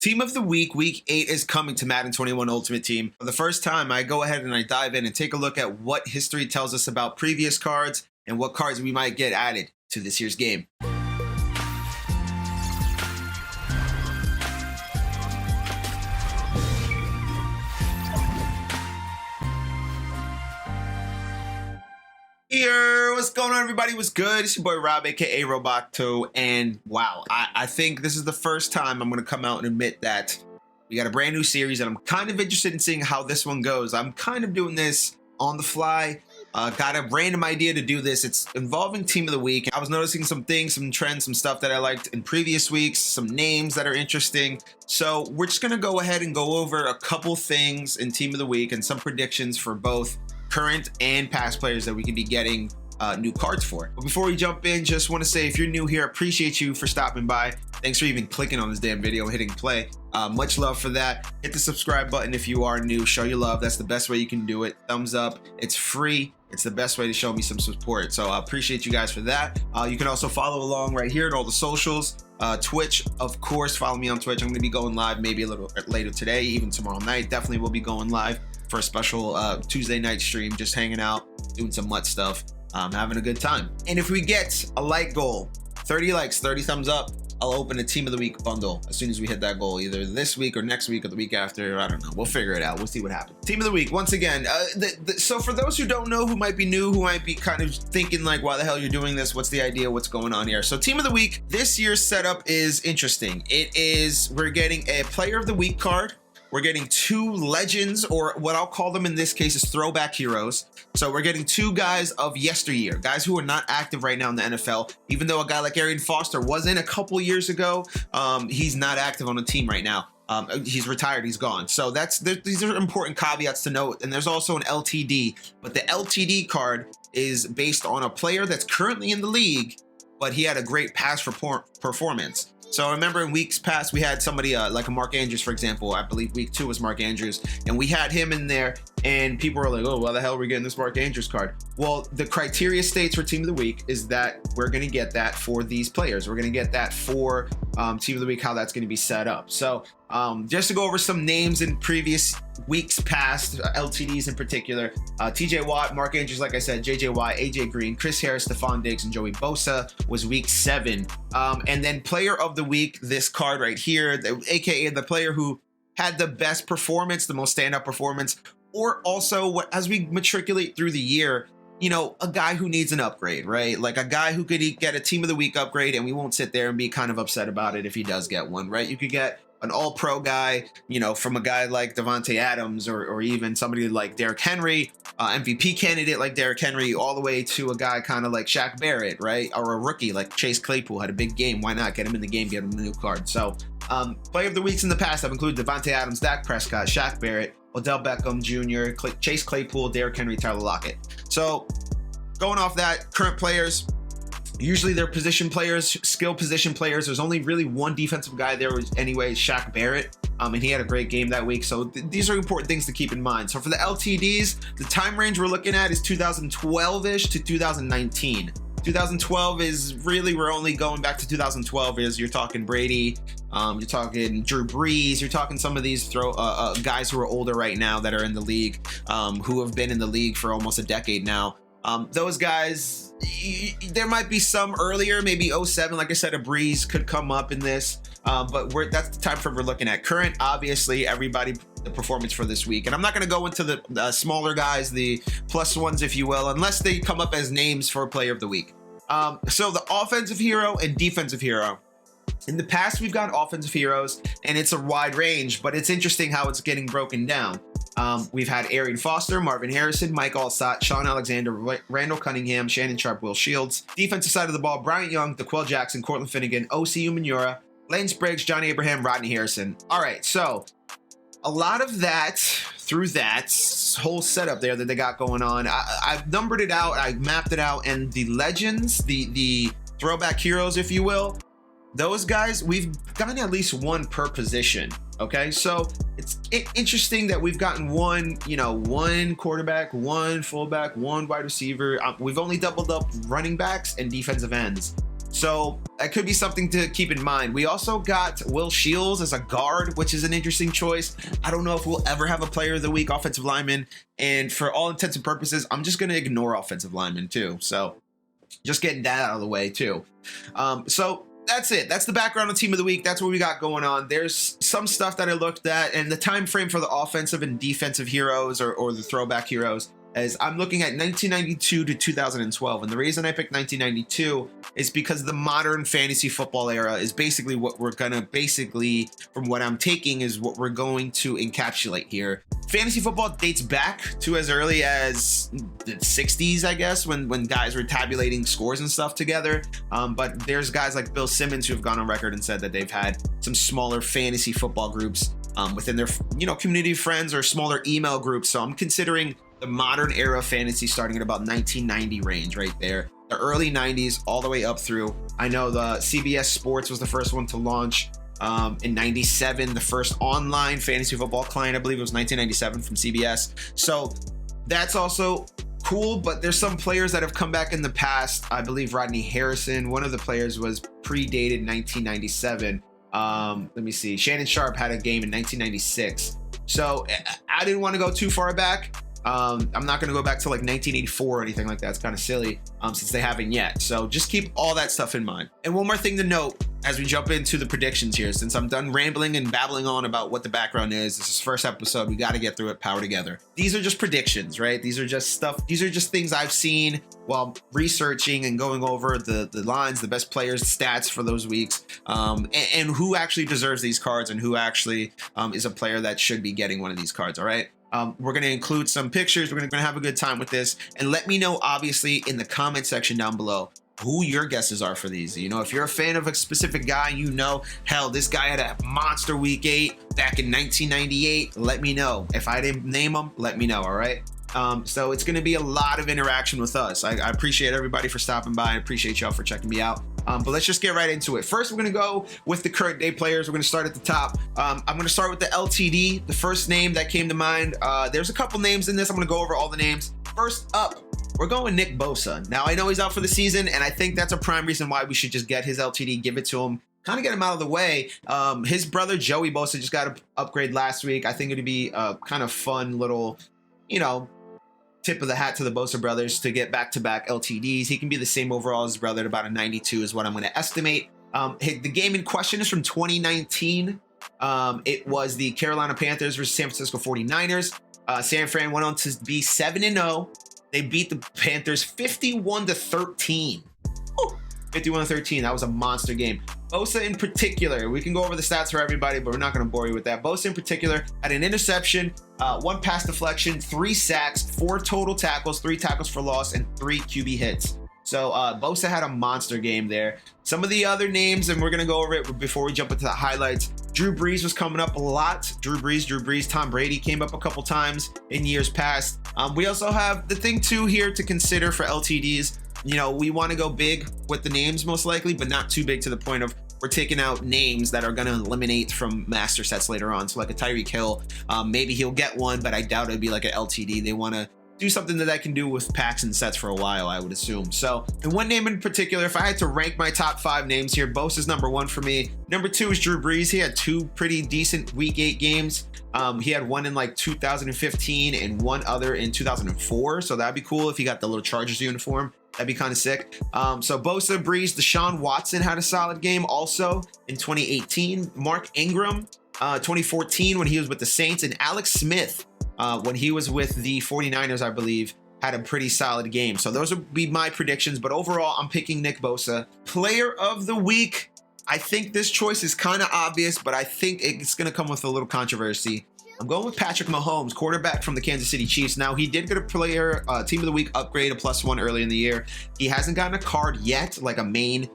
Team of the week, week 8 is coming to Madden 21 Ultimate Team. For the first time, I go ahead and I dive in and take a look at what history tells us about previous cards and what cards we might get added to this year's game. What's going on, everybody? What's good? It's your boy Rob, aka Roboto, and wow, I think this is the first time I'm going to come out and admit that we got a brand new series, and I'm kind of interested in seeing how this one goes. I'm kind of doing this on the fly. Got a random idea to do this. It's involving Team of the Week. I was noticing some things, some trends, some stuff that I liked in previous weeks, some names that are interesting. So we're just going to go ahead and go over a couple things in Team of the Week and some predictions for both current and past players that we could be getting new cards for. But before we jump in, just want to say, if you're new here, appreciate you for stopping by. Thanks for even clicking on this damn video and hitting play. Much love for that. Hit the subscribe button if you are new. Show your love. That's the best way you can do it. Thumbs up. It's free. It's the best way to show me some support. So I appreciate you guys for that. You can also follow along right here at all the socials. Twitch, of course, follow me on Twitch. I'm going to be going live maybe a little later today, even tomorrow night. Definitely will be going live for a special Tuesday night stream, just hanging out, doing some MUT stuff, having a good time. And if we get a like goal, 30 likes, 30 thumbs up, I'll open a Team of the Week bundle as soon as we hit that goal, either this week or next week or the week after. I don't know. We'll figure it out. We'll see what happens. Team of the Week, once again. So for those who don't know, who might be new, who might be kind of thinking like, why the hell you're doing this? What's the idea? What's going on here? So Team of the Week, this year's setup is interesting. We're getting a Player of the Week card. We're getting 2 legends, or what I'll call them in this case is throwback heroes. So we're getting 2 guys of yesteryear, guys who are not active right now in the NFL. Even though a guy like Arian Foster was in a couple years ago, he's not active on the team right now. He's retired, he's gone. So these are important caveats to note. And there's also an LTD, but the LTD card is based on a player that's currently in the league, but he had a great past performance. So I remember in weeks past, we had somebody like a Mark Andrews, for example. I believe week 2 was Mark Andrews, and we had him in there, and people were like, oh, why the hell are we getting this Mark Andrews card? Well, the criteria states for Team of the Week is that we're going to get that for these players. We're going to get that for Team of the Week, how that's going to be set up. So just to go over some names in previous weeks past, LTDs in particular, TJ Watt, Mark Andrews, like I said, JJ Watt, AJ Green, Chris Harris, Stephon Diggs, and Joey Bosa was week 7. And then Player of the Week, this card right here, aka the player who had the best performance, the most standout performance, or also as we matriculate through the year, you know, a guy who needs an upgrade, right? Like a guy who could get a Team of the Week upgrade, and we won't sit there and be kind of upset about it if he does get one, right? You could get an all-pro guy, you know, from a guy like Davante Adams, or even somebody like Derrick Henry, MVP candidate like Derrick Henry, all the way to a guy kind of like Shaq Barrett, right? Or a rookie like Chase Claypool had a big game. Why not get him in the game, get him a new card? So Player of the Weeks in the past have included Davante Adams, Dak Prescott, Shaq Barrett, Odell Beckham Jr., Chase Claypool, Derrick Henry, Tyler Lockett. So going off that, current players, usually they're position players, skill position players. There's only really one defensive guy there anyway, Shaq Barrett, and he had a great game that week. So these are important things to keep in mind. So for the LTDs, the time range we're looking at is 2012-ish to 2019. 2012 is really, we're only going back to 2012 is you're talking Brady, you're talking Drew Brees, you're talking some of these guys who are older right now that are in the league, who have been in the league for almost a decade now. Those guys, there might be some earlier, maybe 07, like I said, a Brees could come up in this, but that's the time frame we're looking at. Current, obviously, everybody, the performance for this week. And I'm not going to go into the smaller guys, the plus ones, if you will, unless they come up as names for Player of the Week. So the offensive hero and defensive hero. In the past, we've got offensive heroes, and it's a wide range, but it's interesting how it's getting broken down. We've had Arian Foster, Marvin Harrison, Mike Allstott, Sean Alexander, Randall Cunningham, Shannon Sharp, Will Shields. Defensive side of the ball, Bryant Young, DeQuell Jackson, Cortland Finnegan, O.C. Umenyiora, Lance Briggs, Johnny Abraham, Rodney Harrison. All right, so a lot of that, through that whole setup there that they got going on, I've numbered it out, I mapped it out, and the legends, the throwback heroes, if you will, those guys, we've gotten at least one per position. Okay, so it's interesting that we've gotten one quarterback, one fullback, one wide receiver. We've only doubled up running backs and defensive ends. So that could be something to keep in mind. We also got Will Shields as a guard, which is an interesting choice. I don't know if we'll ever have a player of the week offensive lineman. And for all intents and purposes, I'm just going to ignore offensive linemen too. So just getting that out of the way too. So that's it. That's the background of team of the week. That's what we got going on. There's some stuff that I looked at, and the time frame for the offensive and defensive heroes or the throwback heroes is I'm looking at 1992 to 2012. And the reason I picked 1992 is because the modern fantasy football era is basically what we're going to from what I'm taking is what we're going to encapsulate here. Fantasy football dates back to as early as the 60s, I guess, when guys were tabulating scores and stuff together. But there's guys like Bill Simmons who have gone on record and said that they've had some smaller fantasy football groups within their community of friends or smaller email groups. So I'm considering the modern era of fantasy starting at about 1990 range right there. The early 90s all the way up through. I know the CBS Sports was the first one to launch in 97. The first online fantasy football client, I believe it was 1997 from CBS. So that's also cool, but there's some players that have come back in the past. I believe Rodney Harrison, one of the players, was predated 1997. Let me see. Shannon Sharp had a game in 1996. So I didn't want to go too far back. I'm not going to go back to like 1984 or anything like that. It's kind of silly since they haven't yet. So just keep all that stuff in mind. And one more thing to note as we jump into the predictions here, since I'm done rambling and babbling on about what the background is. This is the first episode. We got to get through it. Power together. These are just predictions, right? These are just stuff. These are just things I've seen while researching and going over the lines, the best players, stats for those weeks, and who actually deserves these cards and who actually is a player that should be getting one of these cards. All right. We're going to include some pictures. We're going to have a good time with this. And let me know, obviously, in the comment section down below, who your guesses are for these. If you're a fan of a specific guy, hell, this guy had a monster week 8 back in 1998. Let me know. If I didn't name him, let me know, all right? So it's going to be a lot of interaction with us. I appreciate everybody for stopping by. I appreciate y'all for checking me out. But let's just get right into it. First, we're going to go with the current day players. We're going to start at the top. I'm going to start with the LTD, the first name that came to mind. There's a couple names in this. I'm going to go over all the names. First up, we're going Nick Boson. Now, I know he's out for the season, and I think that's a prime reason why we should just get his LTD, give it to him, kind of get him out of the way. His brother, Joey Bosa, just got an upgrade last week. I think it'd be a kind of fun little, tip of the hat to the Bosa brothers to get back-to-back LTDs. He can be the same overall as his brother at about a 92 is what I'm going to estimate. The game in question is from 2019. It was the Carolina Panthers versus San Francisco 49ers. San Fran went on to be 7-0. They beat the Panthers 51-13. 51-13. That was a monster game. Bosa in particular, we can go over the stats for everybody, but we're not going to bore you with that. Bosa in particular had an interception, 1 pass deflection, 3 sacks, 4 total tackles, 3 tackles for loss, and 3 QB hits. So Bosa had a monster game there. Some of the other names, and we're going to go over it before we jump into the highlights. Drew Brees was coming up a lot. Drew Brees. Tom Brady came up a couple times in years past. We also have the thing too here to consider for LTDs. We want to go big with the names most likely, but not too big to the point of we're taking out names that are going to eliminate from master sets later on. So like a Tyreek Hill, maybe he'll get one, but I doubt it'd be like an LTD. They want to do something that I can do with packs and sets for a while, I would assume. So, and one name in particular, if I had to rank my top 5 names here, Bosa's number 1 for me. Number 2 is Drew Brees. He had 2 pretty decent week 8 games. He had one in like 2015 and one other in 2004. So that'd be cool if he got the little Chargers uniform. That'd be kind of sick. So Bosa, Brees, Deshaun Watson had a solid game also in 2018. Mark Ingram, 2014 when he was with the Saints, and Alex Smith, when he was with the 49ers, I believe, had a pretty solid game. So those would be my predictions, but overall, I'm picking Nick Bosa. Player of the week, I think this choice is kind of obvious, but I think it's going to come with a little controversy. I'm going with Patrick Mahomes, quarterback from the Kansas City Chiefs. Now, he did get a player team of the week upgrade, a +1 early in the year. He hasn't gotten a card yet, like a main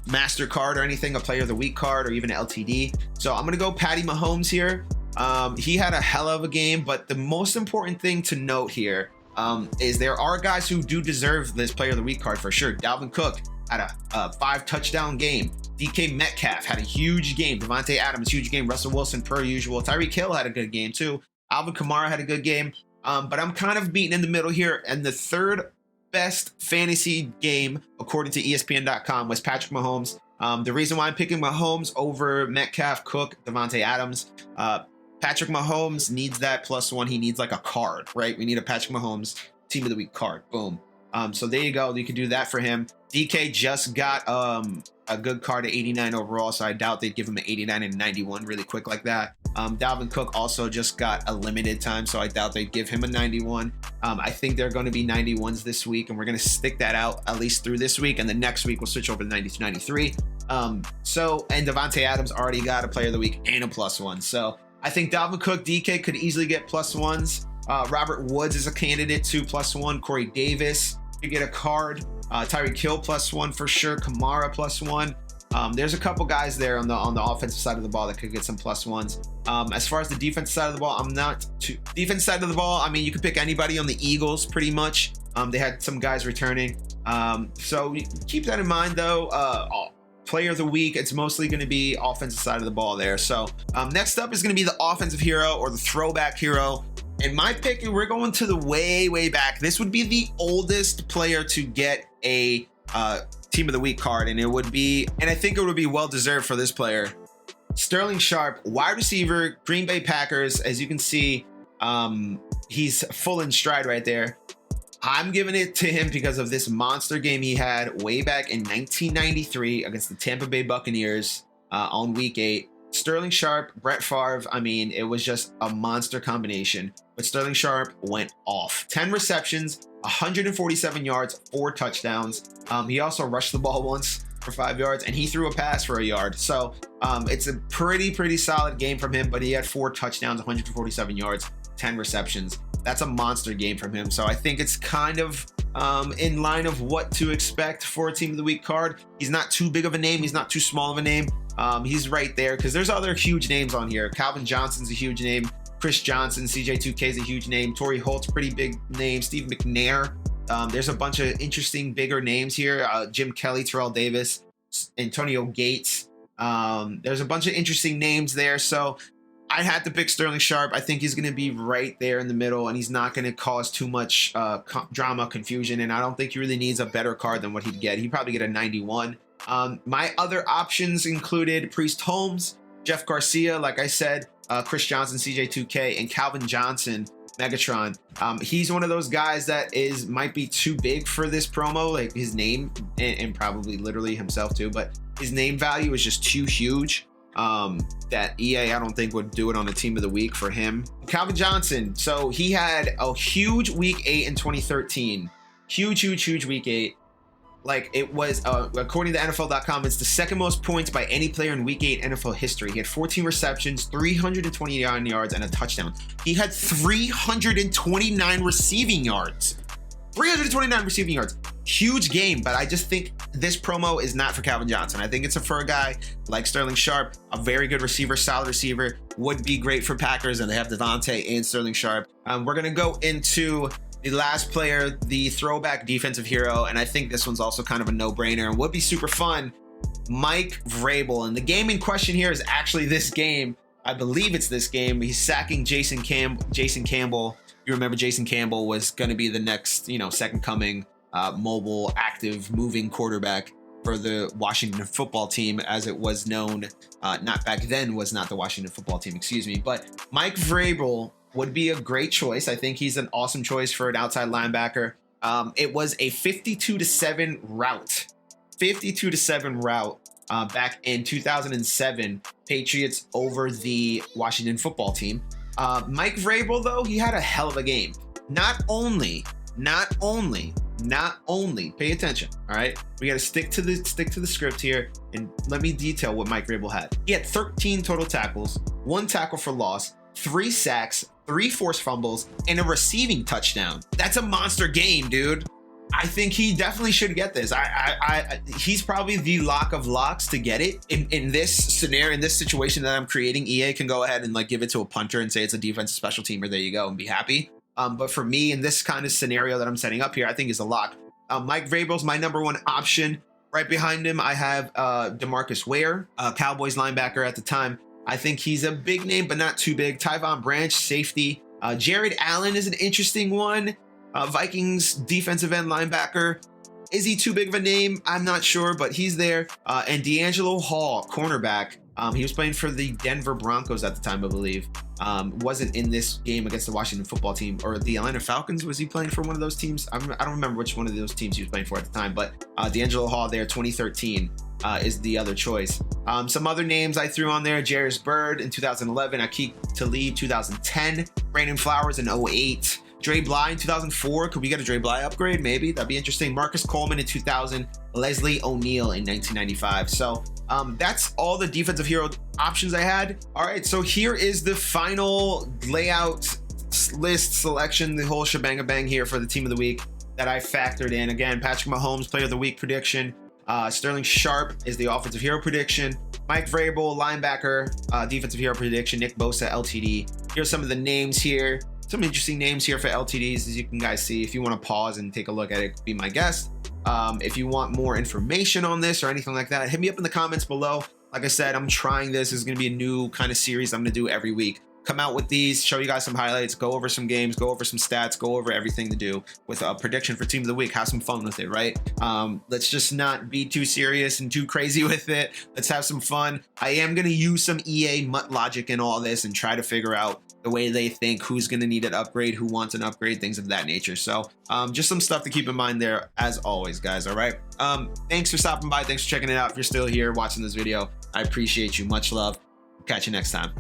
master card or anything, a player of the week card or even an LTD. So I'm going to go Patty Mahomes here. He had a hell of a game, but the most important thing to note here is there are guys who do deserve this player of the week card for sure. Dalvin Cook had a 5-touchdown game. DK Metcalf had a huge game. Devontae Adams, huge game. Russell Wilson, per usual. Tyreek Hill had a good game too. Alvin Kamara had a good game. But I'm kind of beaten in the middle here. And the third best fantasy game, according to ESPN.com, was Patrick Mahomes. The reason why I'm picking Mahomes over Metcalf, Cook, Devontae Adams, Patrick Mahomes needs that +1. He needs like a card, right? We need a Patrick Mahomes Team of the Week card. Boom. So there you go. You can do that for him. DK just got a good card at 89 overall, so I doubt they'd give him an 89 and 91 really quick like that. Dalvin Cook also just got a limited time, so I doubt they'd give him a 91. I think they're going to be 91s this week, and we're going to stick that out at least through this week, and the next week we'll switch over to 92, 93. And Devontae Adams already got a Player of the Week and a +1. So I think Dalvin Cook, DK could easily get +1s. Robert Woods is a candidate to +1. Corey Davis could get a card. Tyreek Hill +1 for sure. Kamara +1. There's a couple guys there on the offensive side of the ball that could get some +1s. As far as the defense side of the ball, I'm not too defense side of the ball. I mean, you could pick anybody on the Eagles pretty much. They had some guys returning. So keep that in mind though. Player of the Week, it's mostly going to be offensive side of the ball there. So next up is going to be the offensive hero or the throwback hero. And my pick, we're going to the way back. This would be the oldest player to get a Team of the Week card, and I think it would be well deserved for this player. Sterling Sharp, wide receiver, Green Bay Packers. As you can see, he's full in stride right there. I'm giving it to him because of this monster game he had way back in 1993 against the Tampa Bay Buccaneers on week 8. Sterling Sharp, Brett Favre, I mean, it was just a monster combination. But Sterling Sharp went off. 10 receptions, 147 yards, 4 touchdowns. He also rushed the ball once for 5 yards, and he threw a pass for a yard. So it's a pretty solid game from him, but he had 4 touchdowns, 147 yards, 10 receptions. That's a monster game from him. So I think it's kind of in line of what to expect for a Team of the Week card. He's not too big of a name. He's not too small of a name. He's right there because there's other huge names on here. Calvin Johnson's a huge name. Chris Johnson, CJ2K is a huge name. Torrey Holt's pretty big name. Steve McNair. There's a bunch of interesting bigger names here. Jim Kelly, Terrell Davis, Antonio Gates. There's a bunch of interesting names there. So I had to pick Sterling Sharp. I think he's going to be right there in the middle, and he's not going to cause too much drama, confusion, and I don't think he really needs a better card than what he'd get. He'd probably get a 91. My other options included Priest Holmes, Jeff Garcia, like I said, Chris Johnson, CJ2K, and Calvin Johnson, Megatron. He's one of those guys that might be too big for this promo, like his name, and probably literally himself too, but his name value is just too huge. That EA I don't think would do it on a Team of the Week for him. Calvin Johnson, so he had a huge week 8 in 2013. Huge week 8. Like it was, according to NFL.com, it's the second most points by any player in week 8 NFL history. He had 14 receptions, 329 yards, and a touchdown. He had 329 receiving yards. 329 receiving yards. Huge game, but I just think this promo is not for Calvin Johnson. I think it's for a guy like Sterling Sharp, a very good receiver, solid receiver, would be great for Packers, and they have Devontae and Sterling Sharp. We're going to go into the last player, the throwback defensive hero, and I think this one's also kind of a no-brainer and would be super fun. Mike Vrabel, and the game in question here is actually this game. I believe it's this game. He's sacking Jason Campbell. You remember Jason Campbell was going to be the next, second coming, mobile, active, moving quarterback for the Washington football team, as it was known. Not back then was not the Washington football team, excuse me. But Mike Vrabel would be a great choice. I think he's an awesome choice for an outside linebacker. It was a 52-7 route. 52-7 route back in 2007. Patriots over the Washington football team. Mike Vrabel, though, he had a hell of a game. Not only, pay attention, all right? We got to stick to the script here, and let me detail what Mike Vrabel had. He had 13 total tackles, 1 tackle for loss, 3 sacks, 3 forced fumbles, and a receiving touchdown. That's a monster game, dude. I think he definitely should get this. He's probably the lock of locks to get it. In this scenario, in this situation that I'm creating, EA can go ahead and give it to a punter and say it's a defensive special teamer. There you go, and be happy. But for me, in this kind of scenario that I'm setting up here, I think is a lock. Mike Vrabel's my number 1 option. Right behind him, I have DeMarcus Ware, Cowboys linebacker at the time. I think he's a big name, but not too big. Tyvon Branch, safety. Jared Allen is an interesting one. Vikings defensive end linebacker. Is he too big of a name? I'm not sure, but he's there. And D'Angelo Hall, cornerback. He was playing for the Denver Broncos at the time, I believe. Wasn't in this game against the Washington football team or the Atlanta Falcons. Was he playing for one of those teams? I don't remember which one of those teams he was playing for at the time, but D'Angelo Hall there, 2013 is the other choice. Some other names I threw on there: Jairus Byrd in 2011, Aqib Talib 2010, Brandon Flowers in 08, Dre Bly in 2004. Could we get a Dre Bly upgrade? Maybe. That'd be interesting. Marcus Coleman in 2000. Leslie O'Neal in 1995. So that's all the defensive hero options I had. All right, so here is the final layout list selection, the whole shebang here for the team of the week that I factored in. Again, Patrick Mahomes, player of the week prediction. Sterling Sharp is the offensive hero prediction. Mike Vrabel, linebacker, defensive hero prediction. Nick Bosa, LTD. Here's some of the names here. Some interesting names here for LTDs, as you can guys see. If you want to pause and take a look at it, be my guest. If you want more information on this or anything like that, hit me up in the comments below. Like I said, I'm trying this. This is going to be a new kind of series I'm going to do every week. Come out with these, show you guys some highlights, go over some games, go over some stats, go over everything to do with a prediction for team of the week. Have some fun with it, right? Let's just not be too serious and too crazy with it. Let's have some fun. I am going to use some EA MUT logic in all this and try to figure out the way they think, who's going to need an upgrade, who wants an upgrade, things of that nature. So just some stuff to keep in mind there, as always, guys. All right. Thanks for stopping by. Thanks for checking it out. If you're still here watching this video, I appreciate you. Much love. Catch you next time.